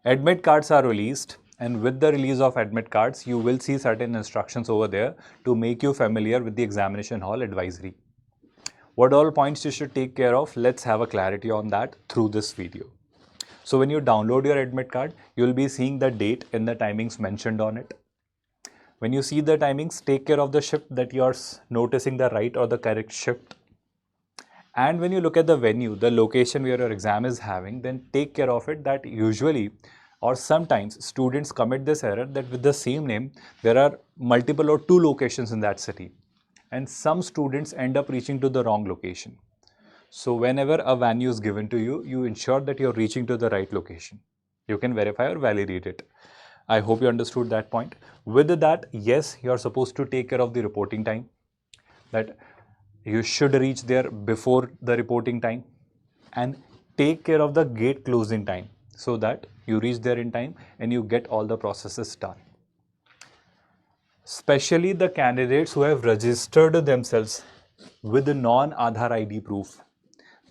Admit cards are released, and with the release of admit cards, you will see certain instructions over there to make you familiar with the examination hall advisory. What all points you should take care of? Let's have a clarity on that through this video. So when you download your admit card, you will be seeing the date and the timings mentioned on it. When you see the timings, take care of the shift that you are noticing the right or the correct shift. And when you look at the venue, the location where your exam is having, then take care of it that usually or sometimes students commit this error that with the same name, there are multiple or two locations in that city. And some students end up reaching to the wrong location. So whenever a venue is given to you, you ensure that you're reaching to the right location. You can verify or validate it. I hope you understood that point. With that, yes, you're supposed to take care of the reporting time. That you should reach there before the reporting time and take care of the gate closing time so that you reach there in time and you get all the processes done. Especially the candidates who have registered themselves with the non-Aadhaar ID proof.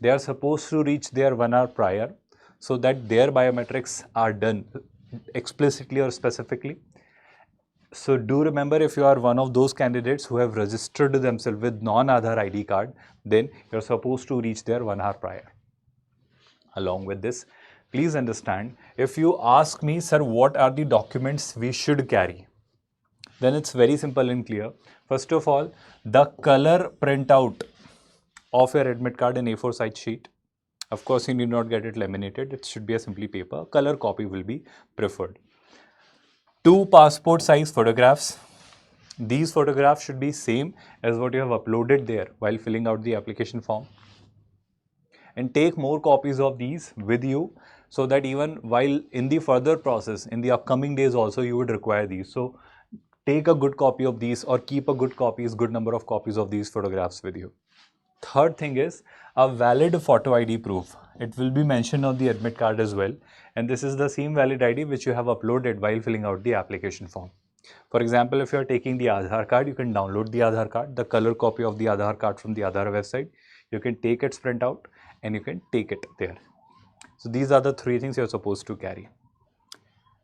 They are supposed to reach there 1 hour prior so that their biometrics are done explicitly or specifically. So do remember, if you are one of those candidates who have registered themselves with non-Aadhaar ID card, then you're supposed to reach there 1 hour prior. Along with this, please understand, if you ask me, sir, what are the documents we should carry? Then it's very simple and clear. First of all, the color printout of your admit card in A4 size sheet. Of course, you need not get it laminated. It should be a simply paper. Color copy will be preferred. 2 passport size photographs. These photographs should be same as what you have uploaded there while filling out the application form. And take more copies of these with you so that even while in the further process, in the upcoming days also, you would require these. So take a good copy of these or keep a good number of copies of these photographs with you. Third thing is a valid photo ID proof. It will be mentioned on the admit card as well. And this is the same valid ID which you have uploaded while filling out the application form. For example, if you are taking the Aadhaar card, you can download the Aadhaar card, the color copy of the Aadhaar card from the Aadhaar website. You can take its printout and you can take it there. So these are the 3 things you're supposed to carry.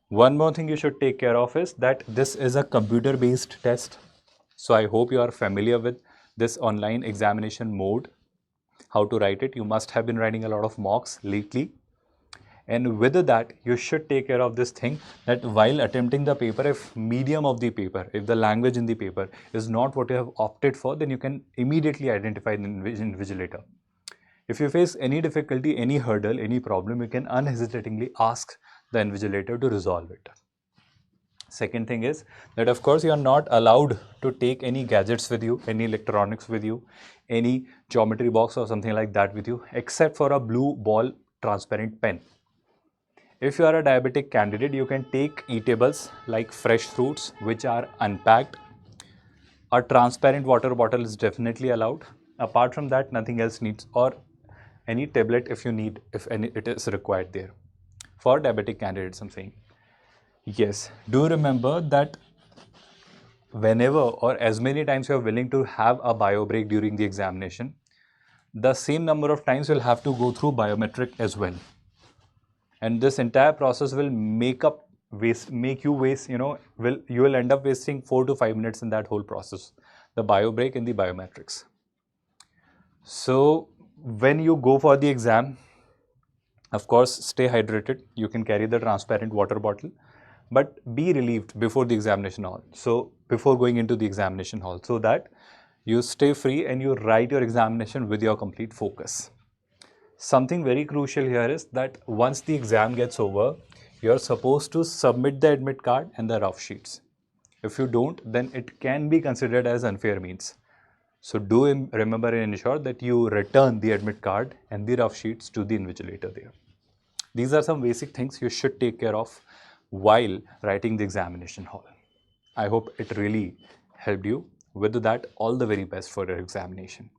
One more thing you should take care of is that this is a computer-based test. So I hope you are familiar with this online examination mode, how to write it. You must have been writing a lot of mocks lately. And with that, you should take care of this thing that while attempting the paper, if medium of the paper, if the language in the paper is not what you have opted for, then you can immediately identify the invigilator. If you face any difficulty, any hurdle, any problem, you can unhesitatingly ask the invigilator to resolve it. Second thing is that of course you are not allowed to take any gadgets with you, any electronics with you, any geometry box or something like that with you, except for a blue ball transparent pen. If you are a diabetic candidate, you can take eatables like fresh fruits which are unpacked. A transparent water bottle is definitely allowed. Apart from that, nothing else needs, or any tablet if you need, if any it is required there. For diabetic candidates, I'm saying. Yes, do remember that whenever or as many times you are willing to have a bio break during the examination, the same number of times you'll have to go through biometric as well. And this entire process will make you waste, you will end up wasting 4 to 5 minutes in that whole process, the bio break and the biometrics. So when you go for the exam, of course, stay hydrated. You can carry the transparent water bottle, but be relieved before the examination hall. So before going into the examination hall, so that you stay free and you write your examination with your complete focus. Something very crucial here is that once the exam gets over, you're supposed to submit the admit card and the rough sheets. If you don't, then it can be considered as unfair means. So do remember and ensure that you return the admit card and the rough sheets to the invigilator there. These are some basic things you should take care of while writing the examination hall. I hope it really helped you. With that, all the very best for your examination.